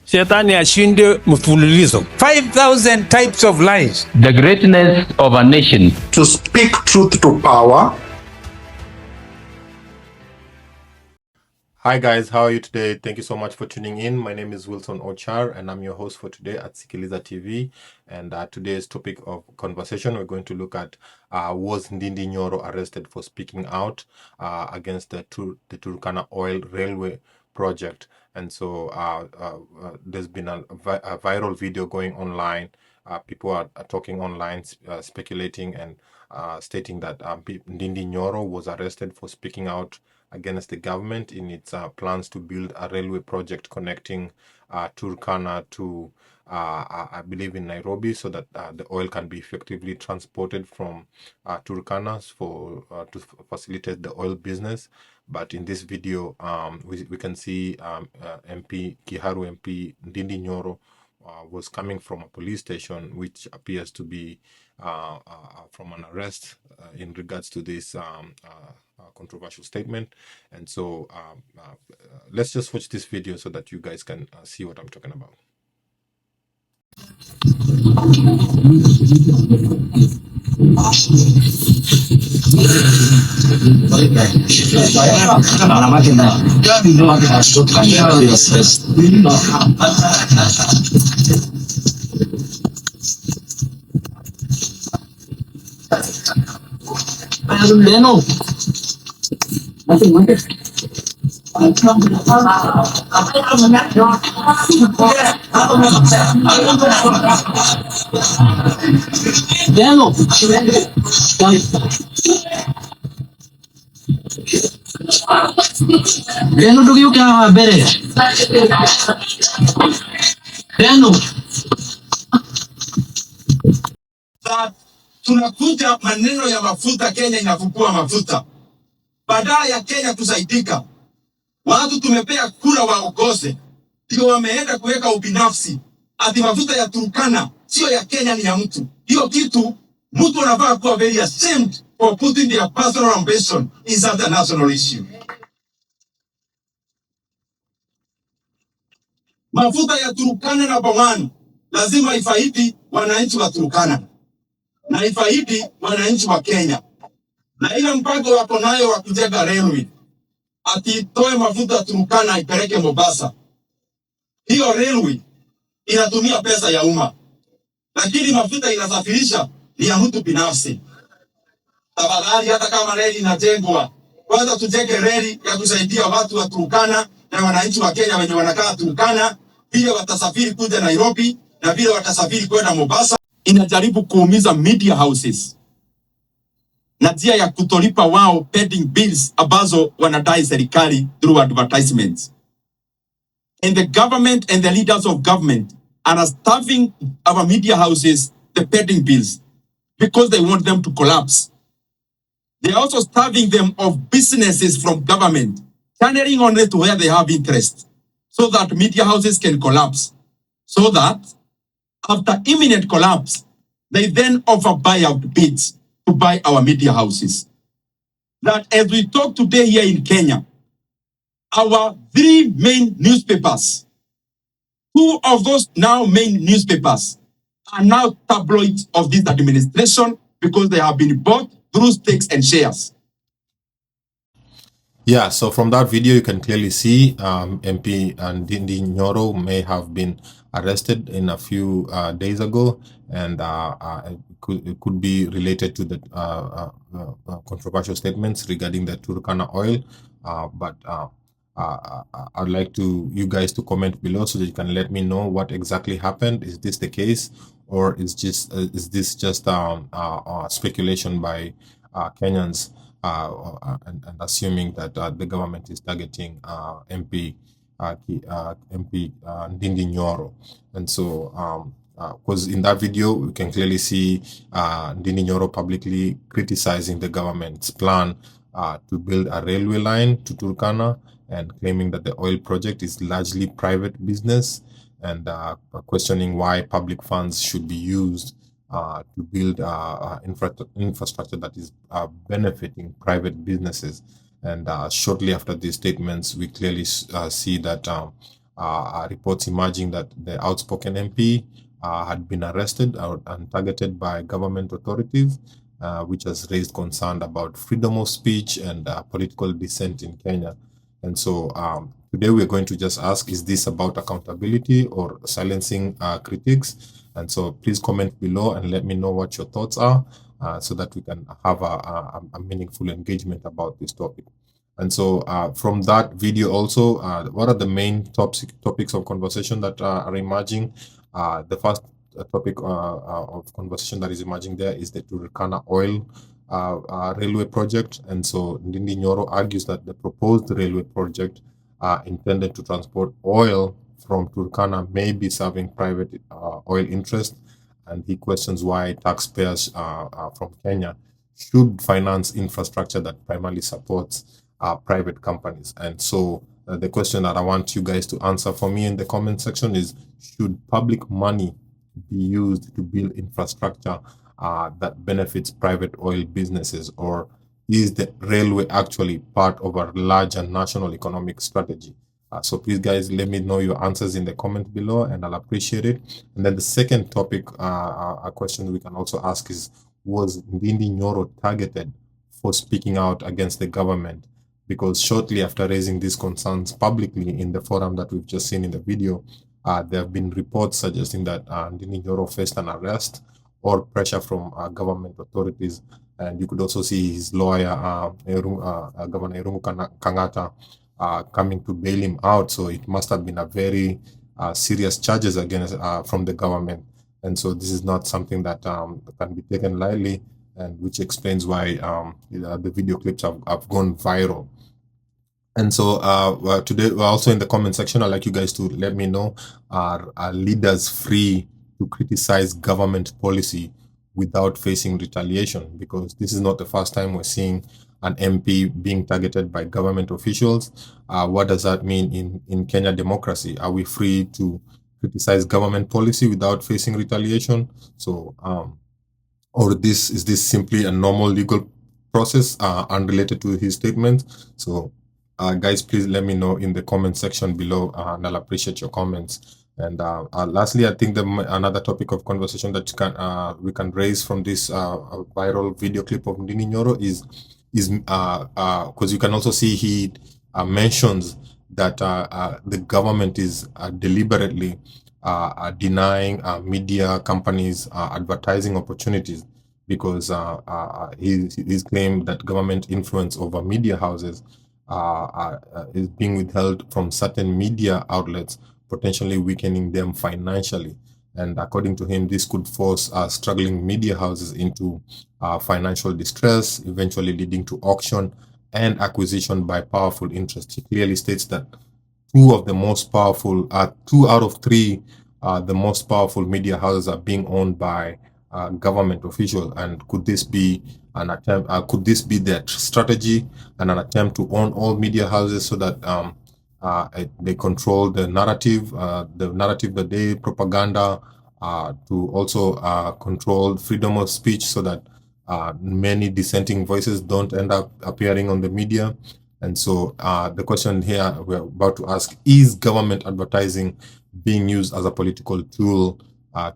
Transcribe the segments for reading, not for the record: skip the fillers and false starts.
Shetani ashinde mfululizo. 5,000 types of lies. The greatness of a nation. To speak truth to power. Hi guys, how are you today? Thank you so much for tuning in. My name is Wilson Ochar and I'm your host for today at Sikiliza TV. And today's topic of conversation, we're going to look at was Ndindi Nyoro arrested for speaking out against the Turkana oil railway project. And so there's been a viral video going online. People are talking online, speculating and stating that Ndindi Nyoro was arrested for speaking out against the government in its plans to build a railway project connecting Turkana to, I believe, in Nairobi, so that the oil can be effectively transported from Turkana to facilitate the oil business. But in this video, we can see Kiharu MP Ndindi Nyoro was coming from a police station, which appears to be from an arrest in regards to this controversial statement. And so let's just watch this video so that you guys can see what I'm talking about. Tunakuja maneno ya mafuta, Kenya inafukua mafuta. Badala ya Kenya kusaidika, watu tumepea kura waongoze, ndio wameenda kuweka ubinafsi. Ati mafuta ya Turkana sio ya Kenya, ni ya mtu. Hiyo kitu mtu anafaa kuwa very ashamed for putting their personal ambition inside the national issue. Mafuta ya Turkana number one lazima ifaidi wananchi wa Turkana na ifaidi wananchi wa Kenya. Na ile mpango wako nayo wa kujenga railway, ati toe mafuta Turkana ipeleke Mombasa. Hiyo railway inatumia pesa ya umma, lakini mafuta inasafirisha ni ya mtu binafsi. Tafadhali, hata kama reli inajengwa, kwanza tujenge reli ya kusaidia watu wa Turkana na wananchi wa Kenya wenye wanakaa Turkana, vile watasafiri kuja Nairobi na vile watasafiri kwenda Mombasa. Inajaribu kuumiza media houses na njia ya kutolipa wao pending bills ambazo wanadai serikali through advertisements. And the government and the leaders of government are starving our media houses the pending bills because they want them to collapse. They are also starving them of businesses from government, channeling only to where they have interest, so that media houses can collapse. So that after imminent collapse, they then offer buyout bids to buy our media houses. That as we talk today here in Kenya, our three main newspapers, two of those now main newspapers are now tabloids of this administration because they have been bought through stakes and shares. Yeah, so from that video, you can clearly see MP Ndindi Nyoro may have been arrested in a few days ago, and it could be related to the controversial statements regarding the Turkana oil. But I'd like you guys to comment below so that you can let me know what exactly happened. Is this the case, or is this just speculation by Kenyans? And assuming that the government is targeting MP Ndindi Nyoro. And so because in that video we can clearly see Ndindi Nyoro publicly criticizing the government's plan to build a railway line to Turkana, and claiming that the oil project is largely private business, and questioning why public funds should be used to build infrastructure that is benefiting private businesses. And shortly after these statements, we clearly see that reports emerging that the outspoken MP had been arrested and targeted by government authorities, which has raised concern about freedom of speech and political dissent in Kenya. And so today we're going to just ask, is this about accountability or silencing critics? And so please comment below and let me know what your thoughts are, so that we can have a meaningful engagement about this topic. And so from that video also, what are the main topics of conversation that are emerging? The first topic of conversation that is emerging there is the Turkana oil railway project. And so Ndindi Nyoro argues that the proposed railway project intended to transport oil from Turkana may be serving private oil interests, and he questions why taxpayers from Kenya should finance infrastructure that primarily supports private companies. And so the question that I want you guys to answer for me in the comment section is, should public money be used to build infrastructure that benefits private oil businesses, or is the railway actually part of a larger national economic strategy? So please, guys, let me know your answers in the comment below, and I'll appreciate it. And then the second topic, a question we can also ask is, was Ndindi Nyoro targeted for speaking out against the government? Because shortly after raising these concerns publicly in the forum that we've just seen in the video, there have been reports suggesting that Ndindi Nyoro faced an arrest or pressure from government authorities. And you could also see his lawyer, Governor Irungu Kangata, coming to bail him out. So it must have been a very serious charges against from the government. And so this is not something that can be taken lightly, and which explains why the video clips have gone viral. And so today, also in the comment section, I'd like you guys to let me know, are leaders free to criticize government policy without facing retaliation? Because this is not the first time we're seeing an MP being targeted by government officials. What does that mean in Kenya democracy? Are we free to criticize government policy without facing retaliation? So, or is this simply a normal legal process unrelated to his statements? So, guys, please let me know in the comment section below, and I'll appreciate your comments. And lastly, I think another topic of conversation that we can raise from this viral video clip of Ndindi Nyoro is because you can also see he mentions that the government is deliberately denying media companies advertising opportunities, because he's claimed that government influence over media houses is being withheld from certain media outlets, potentially weakening them financially. And according to him, this could force struggling media houses into financial distress, eventually leading to auction and acquisition by powerful interests. He clearly states that two out of three the most powerful media houses are being owned by government officials. And could this be an attempt? Could this be their strategy and an attempt to own all media houses so that they control the narrative that they propaganda, to also control freedom of speech, so that many dissenting voices don't end up appearing on the media? And so the question here we're about to ask, is government advertising being used as a political tool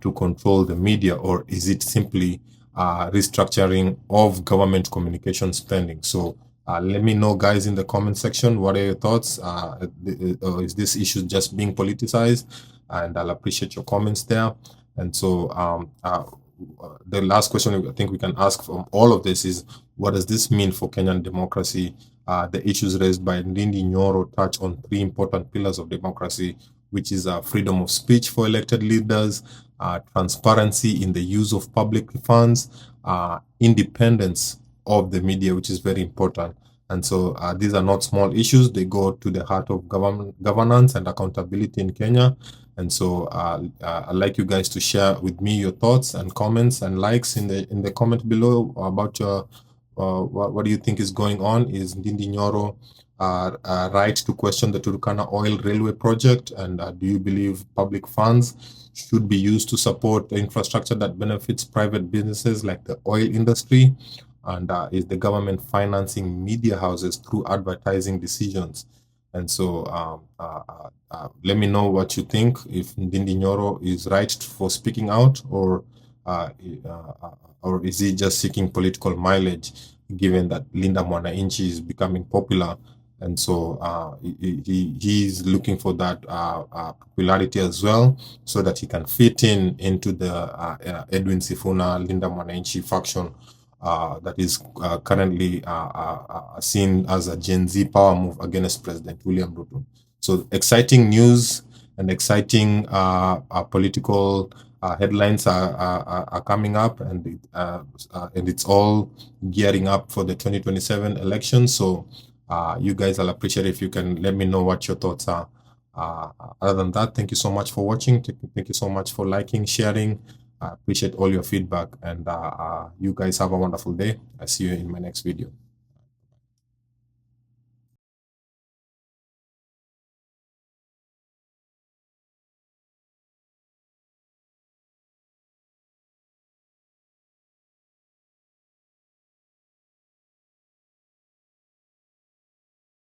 to control the media, or is it simply restructuring of government communication spending? So let me know, guys, in the comment section, what are your thoughts? Is this issue just being politicized? And I'll appreciate your comments there. And so the last question I think we can ask from all of this is, what does this mean for Kenyan democracy? The issues raised by Ndindi Nyoro touch on three important pillars of democracy, which is freedom of speech for elected leaders, transparency in the use of public funds, independence of the media, which is very important. And so these are not small issues. They go to the heart of governance and accountability in Kenya. And so I'd like you guys to share with me your thoughts and comments and likes in the comment below about your what do you think is going on? Is Ndindi Nyoro right to question the Turkana oil railway project? And do you believe public funds should be used to support infrastructure that benefits private businesses like the oil industry? And is the government financing media houses through advertising decisions? And so let me know what you think, if Ndindi Nyoro is right for speaking out, or is he just seeking political mileage, given that Linda Mwananchi is becoming popular. And so he's looking for that popularity as well, so that he can fit into the Edwin Sifuna, Linda Mwananchi faction that is currently seen as a Gen Z power move against President William Ruto. So exciting news and exciting political headlines are coming up, and it's all gearing up for the 2027 election. So you guys, I'll appreciate if you can let me know what your thoughts are. Other than that, thank you so much for watching. Thank you so much for liking, sharing. I appreciate all your feedback, and you guys have a wonderful day. I see you in my next video.